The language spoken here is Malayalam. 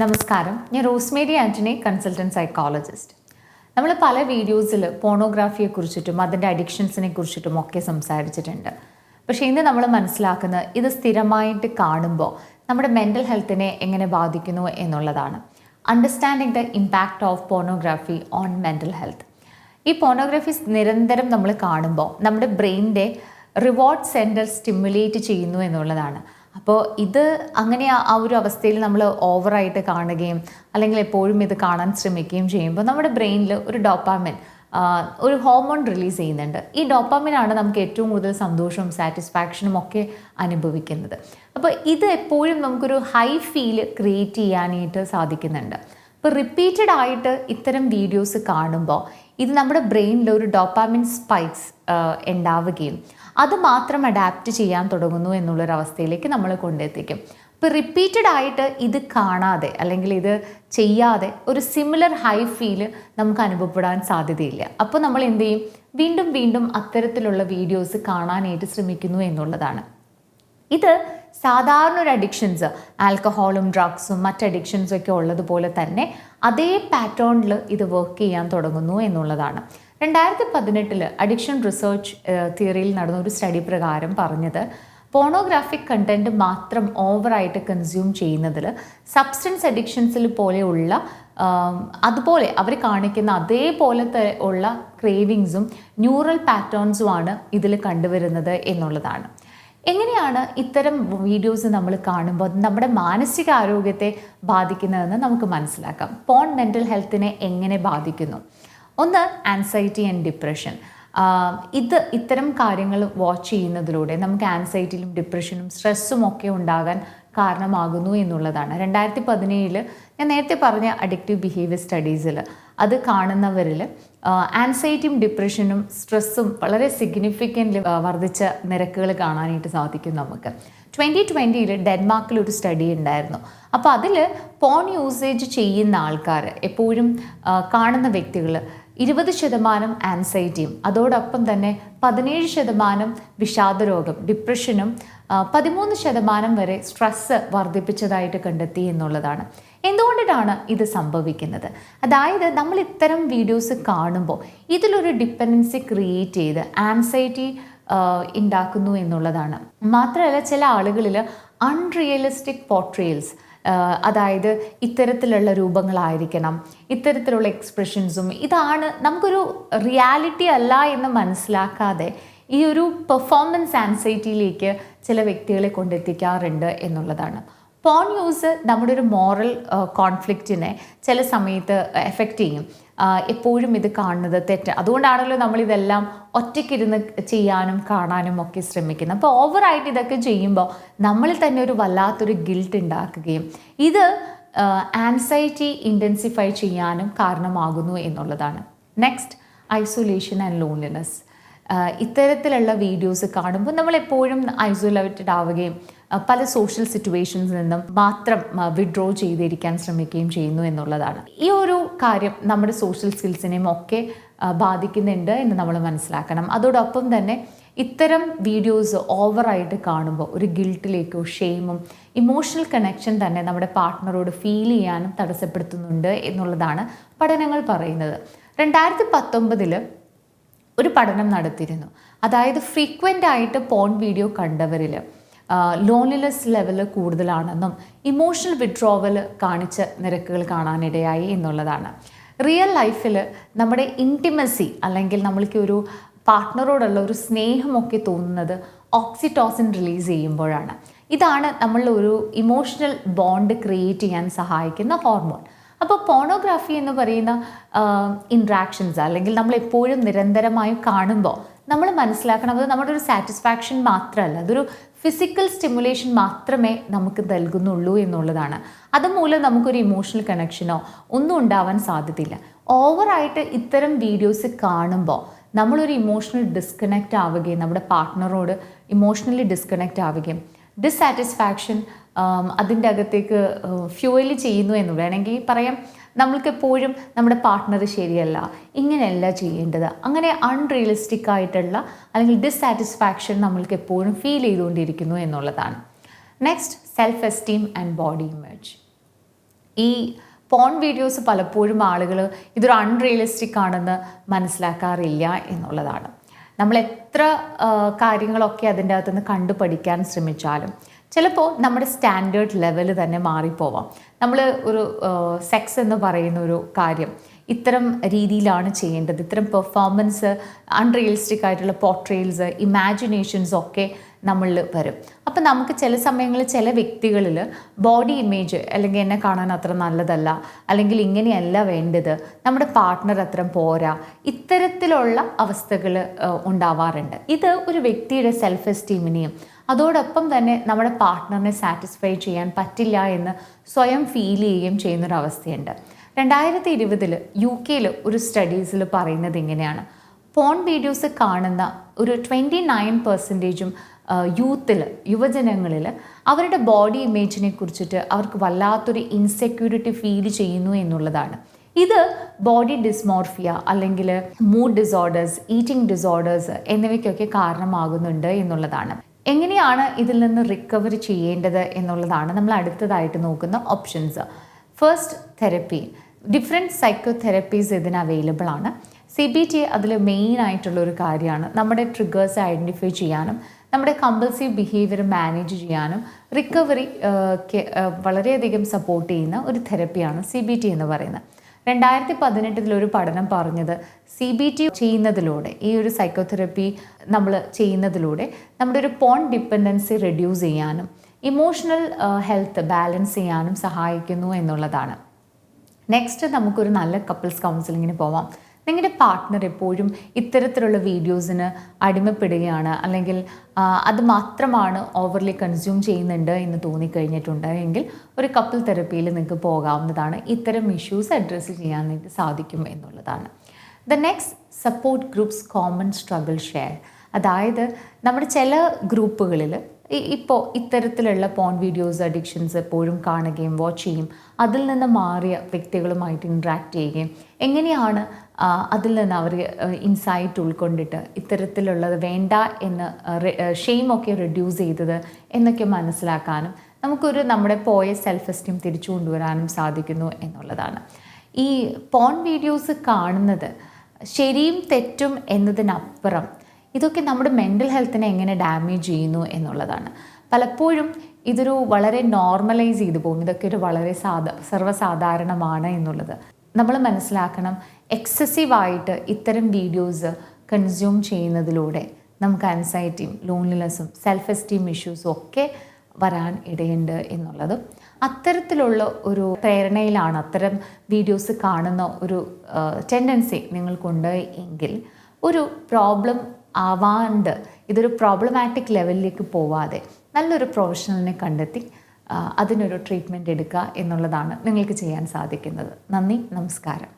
നമസ്കാരം, ഞാൻ റോസ്മേരി ആൻ്റണി, കൺസൾട്ടൻറ്റ് സൈക്കോളജിസ്റ്റ്. നമ്മൾ പല വീഡിയോസിൽ പോണോഗ്രാഫിയെക്കുറിച്ചിട്ടും അതിൻ്റെ അഡിക്ഷൻസിനെ കുറിച്ചിട്ടും ഒക്കെ സംസാരിച്ചിട്ടുണ്ട്. പക്ഷേ ഇന്ന് നമ്മൾ മനസ്സിലാക്കുന്നത് ഇത് സ്ഥിരമായിട്ട് കാണുമ്പോൾ നമ്മുടെ മെൻ്റൽ ഹെൽത്തിനെ എങ്ങനെ ബാധിക്കുന്നു എന്നുള്ളതാണ്. Understanding the impact of pornography on mental health. ഈ പോണോഗ്രാഫി നിരന്തരം നമ്മൾ കാണുമ്പോൾ നമ്മുടെ ബ്രെയിനിൻ്റെ റിവാർഡ് സെൻറ്റർ സ്റ്റിമുലേറ്റ് ചെയ്യുന്നു എന്നുള്ളതാണ്. അപ്പോൾ ഇത് അങ്ങനെ ആ ഒരു അവസ്ഥയിൽ നമ്മൾ ഓവറായിട്ട് കാണുകയും അല്ലെങ്കിൽ എപ്പോഴും ഇത് കാണാൻ ശ്രമിക്കുകയും ചെയ്യുമ്പോൾ നമ്മുടെ ബ്രെയിനിൽ ഒരു ഡോപ്പാമിൻ ഒരു ഹോർമോൺ റിലീസ് ചെയ്യുന്നുണ്ട്. ഈ ഡോപ്പാമിനാണ് നമുക്ക് ഏറ്റവും കൂടുതൽ സന്തോഷവും സാറ്റിസ്ഫാക്ഷനും ഒക്കെ അനുഭവിക്കുന്നത്. അപ്പോൾ ഇത് എപ്പോഴും നമുക്കൊരു ഹൈ ഫീൽ ക്രിയേറ്റ് ചെയ്യാനായിട്ട് സാധിക്കുന്നുണ്ട്. ഇപ്പോൾ റിപ്പീറ്റഡ് ആയിട്ട് ഇത്തരം വീഡിയോസ് കാണുമ്പോൾ ഇത് നമ്മുടെ ബ്രെയിനിൽ ഒരു ഡോപ്പാമിൻ സ്പൈക്സ് ഉണ്ടാവുകയും അത് മാത്രം അഡാപ്റ്റ് ചെയ്യാൻ തുടങ്ങുന്നു എന്നുള്ളൊരവസ്ഥയിലേക്ക് നമ്മൾ കൊണ്ടെത്തിക്കും. ഇപ്പോൾ റിപ്പീറ്റഡ് ആയിട്ട് ഇത് കാണാതെ അല്ലെങ്കിൽ ഇത് ചെയ്യാതെ ഒരു സിമിലർ ഹൈ ഫീൽ നമുക്ക് അനുഭവപ്പെടാൻ സാധ്യതയില്ല. അപ്പോൾ നമ്മൾ എന്ത് ചെയ്യും? വീണ്ടും വീണ്ടും അത്തരത്തിലുള്ള വീഡിയോസ് കാണാനായിട്ട് ശ്രമിക്കുന്നു എന്നുള്ളതാണ്. ഇത് സാധാരണ ഒരു അഡിക്ഷൻസ്, ആൽക്കഹോളും ഡ്രഗ്സും മറ്റ് അഡിക്ഷൻസും ഒക്കെ ഉള്ളതുപോലെ തന്നെ അതേ പാറ്റേണിൽ ഇത് വർക്ക് ചെയ്യാൻ തുടങ്ങുന്നു എന്നുള്ളതാണ്. 2018 അഡിക്ഷൻ റിസർച്ച് തിയറിയിൽ നടന്ന ഒരു സ്റ്റഡി പ്രകാരം പറഞ്ഞത് പോണോഗ്രാഫിക് കണ്ടൻറ്റ് മാത്രം ഓവറായിട്ട് കൺസ്യൂം ചെയ്യുന്നതിൽ സബ്സ്റ്റൻസ് അഡിക്ഷൻസിൽ പോലെയുള്ള അതുപോലെ അവർ കാണിക്കുന്ന അതേപോലത്തെ ഉള്ള ക്രേവിങ്സും ന്യൂറൽ പാറ്റേൺസുമാണ് ഇതിൽ കണ്ടുവരുന്നത് എന്നുള്ളതാണ്. എങ്ങനെയാണ് ഇത്തരം വീഡിയോസ് നമ്മൾ കാണുമ്പോൾ നമ്മുടെ മാനസികാരോഗ്യത്തെ ബാധിക്കുന്നതെന്ന് നമുക്ക് മനസ്സിലാക്കാം. പോൺ മെൻ്റൽ ഹെൽത്തിനെ എങ്ങനെ ബാധിക്കുന്നു? ഒന്ന്, ആൻസൈറ്റി ആൻഡ് ഡിപ്രഷൻ. ഇത്തരം കാര്യങ്ങൾ വാച്ച് ചെയ്യുന്നതിലൂടെ നമുക്ക് ആൻസൈറ്റിയും ഡിപ്രഷനും സ്ട്രെസ്സും ഒക്കെ ഉണ്ടാകാൻ കാരണമാകുന്നു എന്നുള്ളതാണ്. 2017 ഞാൻ നേരത്തെ പറഞ്ഞ അഡിക്റ്റീവ് ബിഹേവിയർ സ്റ്റഡീസിൽ അത് കാണുന്നവരിൽ ആൻസൈറ്റിയും ഡിപ്രഷനും സ്ട്രെസ്സും വളരെ സിഗ്നിഫിക്കൻ്റ്ലി വർദ്ധിച്ച നിരക്കുകൾ കാണാനായിട്ട് സാധിക്കും നമുക്ക്. 2020 ഡെൻമാർക്കിൽ ഒരു സ്റ്റഡി ഉണ്ടായിരുന്നു. അപ്പോൾ അതിൽ പോൺ യൂസേജ് ചെയ്യുന്ന ആൾക്കാർ എപ്പോഴും കാണുന്ന വ്യക്തികൾ 20% ആൻസൈറ്റിയും അതോടൊപ്പം തന്നെ 17% വിഷാദരോഗം ഡിപ്രഷനും 13% വരെ സ്ട്രെസ്സ് വർദ്ധിപ്പിച്ചതായിട്ട് കണ്ടെത്തി എന്നുള്ളതാണ്. എന്തുകൊണ്ടിട്ടാണ് ഇത് സംഭവിക്കുന്നത്? അതായത് നമ്മൾ ഇത്തരം വീഡിയോസ് കാണുമ്പോൾ ഇതിലൊരു ഡിപ്പെൻഡൻസി ക്രിയേറ്റ് ചെയ്ത് ആൻസൈറ്റി ഉണ്ടാക്കുന്നു എന്നുള്ളതാണ്. മാത്രമല്ല ചില ആളുകളിൽ അൺറിയലിസ്റ്റിക് പോർട്രേയൽസ്, അതായത് ഇത്തരത്തിലുള്ള രൂപങ്ങളായിരിക്കണം, ഇത്തരത്തിലുള്ള എക്സ്പ്രഷൻസും ഇതാണ് നമുക്കൊരു റിയാലിറ്റി അല്ല എന്ന് മനസ്സിലാക്കാതെ ഈ ഒരു പെർഫോമൻസ് ആൻസൈറ്റിയിലേക്ക് ചില വ്യക്തികളെ കൊണ്ടെത്തിക്കാറുണ്ട് എന്നുള്ളതാണ്. പോൺ യൂസ് നമ്മുടെ ഒരു മോറൽ കോൺഫ്ലിക്റ്റിനെ ചില സമയത്ത് എഫക്റ്റ് ചെയ്യും. എപ്പോഴും ഇത് കാണുന്നത് തെറ്റ്. അതുകൊണ്ടാണല്ലോ നമ്മളിതെല്ലാം ഒറ്റയ്ക്കിരുന്ന് ചെയ്യാനും കാണാനും ഒക്കെ ശ്രമിക്കുന്നത്. അപ്പോൾ ഓവറായിട്ട് ഇതൊക്കെ ചെയ്യുമ്പോൾ നമ്മളിൽ തന്നെ ഒരു വല്ലാത്തൊരു ഗിൽട്ട് ഉണ്ടാക്കുകയും ഇത് ആൻസൈറ്റി ഇൻറ്റൻസിഫൈ ചെയ്യാനും കാരണമാകുന്നു എന്നുള്ളതാണ്. Next, isolation and loneliness. ഇത്തരത്തിലുള്ള വീഡിയോസ് കാണുമ്പോൾ നമ്മളെപ്പോഴും ഐസൊലേറ്റഡ് ആവുകയും പല സോഷ്യൽ സിറ്റുവേഷൻസിൽ നിന്നും മാത്രം വിഡ്രോ ചെയ്തിരിക്കാൻ ശ്രമിക്കുകയും ചെയ്യുന്നു എന്നുള്ളതാണ്. ഈ ഒരു കാര്യം നമ്മുടെ സോഷ്യൽ സ്കിൽസിനെയും ഒക്കെ ബാധിക്കുന്നുണ്ട് എന്ന് നമ്മൾ മനസ്സിലാക്കണം. അതോടൊപ്പം തന്നെ ഇത്തരം വീഡിയോസ് ഓവറായിട്ട് കാണുമ്പോൾ ഒരു ഗിൽട്ടിലേക്കോ ഷെയിമും ഇമോഷണൽ കണക്ഷൻ തന്നെ നമ്മുടെ പാർട്ട്ണറോട് ഫീൽ ചെയ്യാനും തടസ്സപ്പെടുത്തുന്നുണ്ട് എന്നുള്ളതാണ് പഠനങ്ങൾ പറയുന്നത്. 2019 ഒരു പഠനം നടത്തിയിരുന്നു. അതായത് ഫ്രീക്വൻ്റ് ആയിട്ട് പോൺ വീഡിയോ കണ്ടവരിൽ ലോൺലിനെസ് ലെവൽ കൂടുതലാണെന്നും ഇമോഷണൽ വിഡ്രോവൽ കാണിച്ച നിരക്കുകൾ കാണാനിടയായി എന്നുള്ളതാണ്. റിയൽ ലൈഫിൽ നമ്മുടെ ഇൻറ്റിമസി അല്ലെങ്കിൽ നമ്മൾക്ക് ഒരു പാർട്ട്ണറോടുള്ള ഒരു സ്നേഹമൊക്കെ തോന്നുന്നത് ഓക്സിറ്റോസിൻ റിലീസ് ചെയ്യുമ്പോഴാണ്. ഇതാണ് നമ്മളുടെ ഒരു ഇമോഷണൽ ബോണ്ട് ക്രിയേറ്റ് ചെയ്യാൻ സഹായിക്കുന്ന ഹോർമോൺ. അപ്പോൾ പോണോഗ്രാഫി എന്ന് പറയുന്ന ഇൻട്രാക്ഷൻസ് അല്ലെങ്കിൽ നമ്മളെപ്പോഴും നിരന്തരമായി കാണുമ്പോൾ നമ്മൾ മനസ്സിലാക്കണം അത് നമ്മുടെ ഒരു സാറ്റിസ്ഫാക്ഷൻ മാത്രമല്ല, അതൊരു ഫിസിക്കൽ സ്റ്റിമുലേഷൻ മാത്രമേ നമുക്ക് നൽകുന്നുള്ളൂ എന്നുള്ളതാണ്. അതുമൂലം നമുക്കൊരു ഇമോഷണൽ കണക്ഷനോ ഒന്നും ഉണ്ടാവാൻ സാധ്യതയില്ല. ഓവറായിട്ട് ഇത്തരം വീഡിയോസ് കാണുമ്പോൾ നമ്മളൊരു ഇമോഷണൽ ഡിസ്കണക്റ്റ് ആവുകയും നമ്മുടെ പാർട്ട്ണറോട് ഇമോഷണലി ഡിസ്കണക്റ്റ് ആവുകയും ഡിസ്സാറ്റിസ്ഫാക്ഷൻ അതിൻ്റെ അകത്തേക്ക് ഫ്യൂവൽ ചെയ്യുന്നു എന്ന് വേണമെങ്കിൽ പറയാം. നമ്മൾക്കെപ്പോഴും നമ്മുടെ പാർട്ട്ണർ ശരിയല്ല, ഇങ്ങനെയല്ല ചെയ്യേണ്ടത്, അങ്ങനെ അൺറിയലിസ്റ്റിക് ആയിട്ടുള്ള അല്ലെങ്കിൽ ഡിസ്സാറ്റിസ്ഫാക്ഷൻ നമ്മൾക്ക് എപ്പോഴും ഫീൽ ചെയ്തുകൊണ്ടിരിക്കുന്നു എന്നുള്ളതാണ്. Next, self esteem and body image. ഈ പോൺ വീഡിയോസ് പലപ്പോഴും ആളുകൾ ഇതൊരു അൺറിയലിസ്റ്റിക് ആണെന്ന് മനസ്സിലാക്കാറില്ല എന്നുള്ളതാണ്. നമ്മൾ എത്ര കാര്യങ്ങളൊക്കെ അതിൻ്റെ അകത്തുനിന്ന് കണ്ടു പഠിക്കാൻ ശ്രമിച്ചാലും ചിലപ്പോൾ നമ്മുടെ സ്റ്റാൻഡേർഡ് ലെവൽ തന്നെ മാറിപ്പോവാം. നമ്മൾ ഒരു സെക്സ് എന്ന് പറയുന്ന ഒരു കാര്യം ഇത്തരം രീതിയിലാണ് ചെയ്യേണ്ടത്, ഇത്തരം പെർഫോമൻസ്, അൺറിയലിസ്റ്റിക് ആയിട്ടുള്ള പോർട്രേൽസ്, ഇമാജിനേഷൻസ് ഒക്കെ നമ്മളിൽ വരും. അപ്പം നമുക്ക് ചില സമയങ്ങളിൽ ചില വ്യക്തികളിൽ ബോഡി ഇമേജ് അല്ലെങ്കിൽ എന്നെ കാണാൻ അത്ര നല്ലതല്ല, അല്ലെങ്കിൽ ഇങ്ങനെയല്ല വേണ്ടത്, നമ്മുടെ പാർട്ട്ണർ അത്ര പോരാ, ഇത്തരത്തിലുള്ള അവസ്ഥകൾ ഉണ്ടാവാറുണ്ട്. ഇത് ഒരു വ്യക്തിയുടെ സെൽഫ് എസ്റ്റീമിനെയും അതോടൊപ്പം തന്നെ നമ്മുടെ പാർട്ട്ണറിനെ സാറ്റിസ്ഫൈ ചെയ്യാൻ പറ്റില്ല എന്ന് സ്വയം ഫീൽ ചെയ്യുകയും ചെയ്യുന്നൊരവസ്ഥയുണ്ട്. 2020 UK ഒരു സ്റ്റഡീസിൽ പറയുന്നത് ഇങ്ങനെയാണ്: പോൺ വീഡിയോസ് കാണുന്ന ഒരു 29% യുവജനങ്ങളിൽ അവരുടെ ബോഡി ഇമേജിനെ കുറിച്ചിട്ട് അവർക്ക് വല്ലാത്തൊരു ഇൻസെക്യൂരിറ്റി ഫീൽ ചെയ്യുന്നു എന്നുള്ളതാണ്. ഇത് ബോഡി ഡിസ്മോർഫിയ അല്ലെങ്കിൽ മൂഡ് ഡിസോർഡേഴ്സ്, ഈറ്റിംഗ് ഡിസോർഡേഴ്സ് എന്നിവയ്ക്കൊക്കെ കാരണമാകുന്നുണ്ട് എന്നുള്ളതാണ്. എങ്ങനെയാണ് ഇതിൽ നിന്ന് റിക്കവറി ചെയ്യേണ്ടത് എന്നുള്ളതാണ് നമ്മൾ അടുത്തതായിട്ട് നോക്കുന്ന ഓപ്ഷൻസ്. First, therapy. ഡിഫറെൻറ്റ് സൈക്കോതെറപ്പീസ് ഇതിന് അവൈലബിൾ ആണ്. CBT അതിൽ മെയിൻ ആയിട്ടുള്ളൊരു കാര്യമാണ് നമ്മുടെ ട്രിഗേഴ്സ് ഐഡൻറ്റിഫൈ ചെയ്യാനും നമ്മുടെ കമ്പൾസീവ് ബിഹേവിയർ മാനേജ് ചെയ്യാനും റിക്കവറി വളരെയധികം സപ്പോർട്ട് ചെയ്യുന്ന ഒരു തെറപ്പിയാണ് CBT എന്ന് പറയുന്നത്. 2018 ഒരു പഠനം പറഞ്ഞത് CBT ചെയ്യുന്നതിലൂടെ, ഈ ഒരു സൈക്കോതെറപ്പി നമ്മൾ ചെയ്യുന്നതിലൂടെ നമ്മുടെ ഒരു പോൺ ഡിപ്പെൻഡൻസി റെഡ്യൂസ് ചെയ്യാനും ഇമോഷണൽ ഹെൽത്ത് ബാലൻസ് ചെയ്യാനും സഹായിക്കുന്നു എന്നുള്ളതാണ്. നെക്സ്റ്റ്, നമുക്കൊരു നല്ല കപ്പിൾസ് കൗൺസിലിങ്ങിന് പോവാം. നിങ്ങളുടെ പാർട്ട്ണർ എപ്പോഴും ഇത്തരത്തിലുള്ള വീഡിയോസിന് അടിമപ്പെടുകയാണ്, അല്ലെങ്കിൽ അത് മാത്രമാണ് ഓവർലി കൺസ്യൂം ചെയ്യുന്നുണ്ട് എന്ന് തോന്നിക്കഴിഞ്ഞിട്ടുണ്ട് എങ്കിൽ ഒരു കപ്പിൾ തെറപ്പിയിൽ നിങ്ങൾക്ക് പോകാവുന്നതാണ്. ഇത്തരം ഇഷ്യൂസ് അഡ്രസ്സ് ചെയ്യാൻ നിങ്ങൾക്ക് സാധിക്കും എന്നുള്ളതാണ്. The next, support groups common struggle share. അതായത് നമ്മുടെ ചില ഗ്രൂപ്പുകളിൽ ഇപ്പോൾ ഇത്തരത്തിലുള്ള പോൺ വീഡിയോസ് അഡിക്ഷൻസ് എപ്പോഴും കാണുകയും വാച്ച് ചെയ്യും, അതിൽ നിന്ന് മാറിയ വ്യക്തികളുമായിട്ട് ഇൻട്രാക്ട് ചെയ്യുകയും എങ്ങനെയാണ് അതിൽ നിന്ന് അവർ ഇൻസൈറ്റ് ഉൾക്കൊണ്ടിട്ട് ഇത്തരത്തിലുള്ളത് വേണ്ട എന്ന് ഷെയിമൊക്കെ റെഡ്യൂസ് ചെയ്തത് എന്നൊക്കെ മനസ്സിലാക്കാനും നമുക്കൊരു നമ്മുടെ പോയ സെൽഫ് എസ്റ്റീം തിരിച്ചു കൊണ്ടുവരാനും സാധിക്കുന്നു എന്നുള്ളതാണ്. ഈ പോൺ വീഡിയോസ് കാണുന്നത് ശരിയും തെറ്റും എന്നതിനപ്പുറം ഇതൊക്കെ നമ്മുടെ മെൻ്റൽ ഹെൽത്തിനെ എങ്ങനെ ഡാമേജ് ചെയ്യുന്നു എന്നുള്ളതാണ്. പലപ്പോഴും ഇതൊരു വളരെ നോർമലൈസ് ചെയ്തു പോകും, ഇതൊക്കെ ഒരു വളരെ സർവ്വസാധാരണമാണ് എന്നുള്ളത് നമ്മൾ മനസ്സിലാക്കണം. എക്സസീവായിട്ട് ഇത്തരം വീഡിയോസ് കൺസ്യൂം ചെയ്യുന്നതിലൂടെ നമുക്ക് ആൻസൈറ്റിയും ലോൺലിനെസ്സും സെൽഫ് എസ്റ്റീം ഇഷ്യൂസും ഒക്കെ വരാൻ ഇടയുണ്ട് എന്നുള്ളതും അത്തരത്തിലുള്ള ഒരു പ്രേരണയിലാണ് അത്തരം വീഡിയോസ് കാണുന്ന ഒരു ടെൻഡൻസി നിങ്ങൾക്കുണ്ട് എങ്കിൽ ഒരു പ്രോബ്ലം ആവാണ്ട്, ഇതൊരു പ്രോബ്ലമാറ്റിക് ലെവലിലേക്ക് പോവാതെ നല്ലൊരു പ്രൊഫഷണലിനെ കണ്ടെത്തി അതിനൊരു ട്രീറ്റ്മെൻറ്റ് എടുക്കുക എന്നുള്ളതാണ് നിങ്ങൾക്ക് ചെയ്യാൻ സാധിക്കുന്നത്. നന്ദി, നമസ്കാരം.